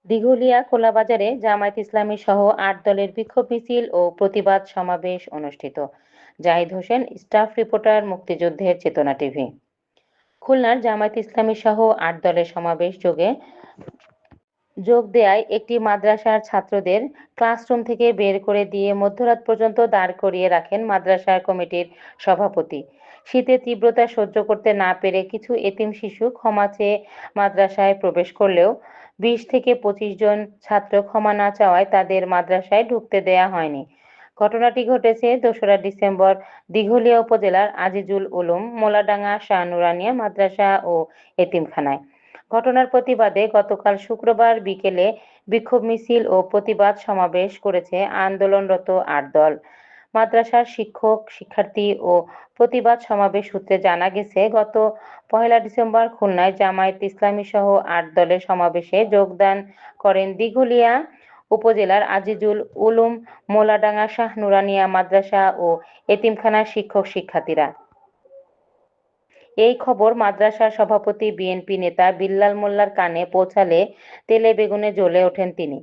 দিঘলিয়া খোলাবাজারে জামায়াত ইসলামী সহ ৮ দলের বিক্ষোভ মিছিল ও প্রতিবাদ সমাবেশ অনুষ্ঠিত। জাহিদ হোসেন, স্টাফ রিপোর্টার, মুক্তিযুদ্ধের চেতনা টিভি। খুলনার জামায়াত ইসলামী সহ ৮ দলের সমাবেশ যোগ দেয়ায় একটি মাদ্রাসার ছাত্রদের ক্লাসরুম থেকে বের করে দিয়ে মধ্যরাত পর্যন্ত দাঁড় করিয়ে রাখেন মাদ্রাসা কমিটির সভাপতি। শীতের তীব্রতা সহ্য করতে না পেরে কিছু এতিম শিশু ক্ষমা চেয়ে মাদ্রাসায় প্রবেশ করলেও ২০ থেকে ২৫ জন ছাত্র ক্ষমা না চাওয়ায় তাদের মাদ্রাসায় ঢুকতে দেয়া হয়নি। ঘটনাটি ঘটেছে ২রা ডিসেম্বর দিঘলিয়া উপজেলার আজিজুল উলুম মোলাডাঙ্গা শাহ নুরানিয়া মাদ্রাসা ও এতিমখানায়। ঘটনার প্রতিবাদে গতকাল শুক্রবার বিকেলে বিক্ষোভ মিছিল ও প্রতিবাদ সমাবেশ করেছে আন্দোলনরত ৮ দল। মাদ্রাসার শিক্ষক, শিক্ষার্থী ও প্রতিবাদ সমাবেশ সূত্রে জানা গেছে, গত ১লা ডিসেম্বর খুলনায় জামায়াত ইসলামী সহ ৮ দলের সমাবেশে যোগদান করেন দিঘলিয়া উপজেলার আজিজুল উলুম মোলাডাঙ্গা শাহ নুরানিয়া মাদ্রাসা ও এতিমখানার শিক্ষক-শিক্ষার্থীরা। এই খবর মাদ্রাসার সভাপতি বিএনপি নেতা বিল্লাল মোল্লার কানে পৌঁছালে তেলে বেগুনে জ্বলে ওঠেন তিনি।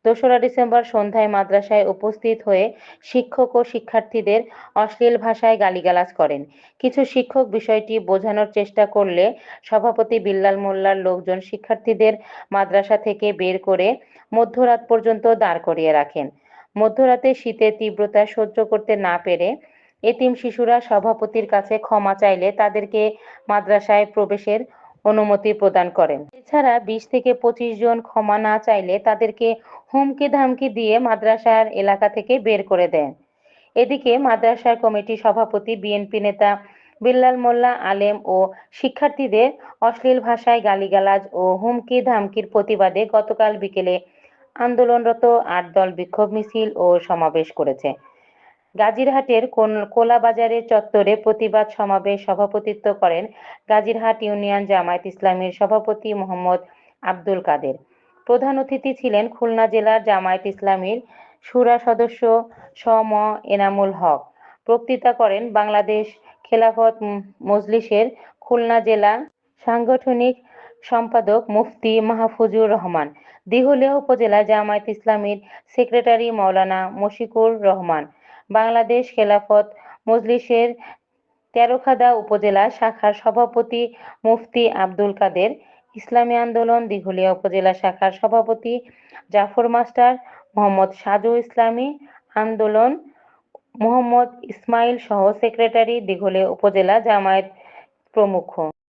২রা ডিসেম্বর সন্ধ্যায় মাদ্রাসায় উপস্থিত হয়ে শিক্ষক ও শিক্ষার্থীদের অশ্লীল ভাষায় গালিগালাজ করেন। কিছু শিক্ষক বিষয়টি বোঝানোর চেষ্টা করলে সভাপতি বিল্লাল মোল্লার লোকজন শিক্ষার্থীদের মাদ্রাসা থেকে বের করে মধ্যরাত পর্যন্ত দাঁড় করিয়ে রাখেন। মধ্যরাতে শীতের তীব্রতা সহ্য করতে না পেরে এতিম শিশুরা সভাপতির কাছে ক্ষমা চাইলে তাদেরকে মাদ্রাসায় প্রবেশের অনুমতি প্রদান করেন। এছাড়া ২০ থেকে ২৫ জন ক্ষমা না চাইলে তাদেরকে হুমকি-ধামকি দিয়ে মাদ্রাসার এলাকা থেকে বের করে দেন। এদিকে মাদ্রাসা কমিটির সভাপতি বিএনপি নেতা বিল্লাল মোল্লা আলেম ও শিক্ষার্থীদের অশ্লীল ভাষায় গালিগালাজ ও হুমকি-ধামকির প্রতিবাদে গতকাল বিকেলে আন্দোলনরত ৮ দল বিক্ষোভ মিছিল ও সমাবেশ করেছে। গাজীরহাটের কোলাবাজারের চত্বরে প্রতিবাদ সমাবেশ সভাপতিত্ব করেন গাজীরহাট ইউনিয়ন জামায়াত ইসলামীর সভাপতি মোহাম্মদ আব্দুল কাদের। প্রধান অতিথি ছিলেন খুলনা জেলার জামায়াত ইসলামীর শুরা সদস্য শ.ম. এনামুল হক। বক্তৃতা করেন বাংলাদেশ খেলাফত মজলিসের খুলনা জেলা সাংগঠনিক সম্পাদক মুফতি মাহফুজুর রহমান, দিঘলিয়া উপজেলা জামায়াত ইসলামীর সেক্রেটারি মাওলানা মশিকুর রহমান, বাংলাদেশ খেলাফত মজলিসের তেরখাদা উপজেলা শাখার সভাপতি মুফতি আব্দুল কাদের, ইসলামী আন্দোলন দিঘলিয়া উপজেলা শাখার সভাপতি জাফর মাস্টার, মোহাম্মদ সাজু ইসলামী আন্দোলন মোহাম্মদ ইসমাইল সহ সেক্রেটারি দিঘলিয়া উপজেলা জামায়াত প্রমুখ।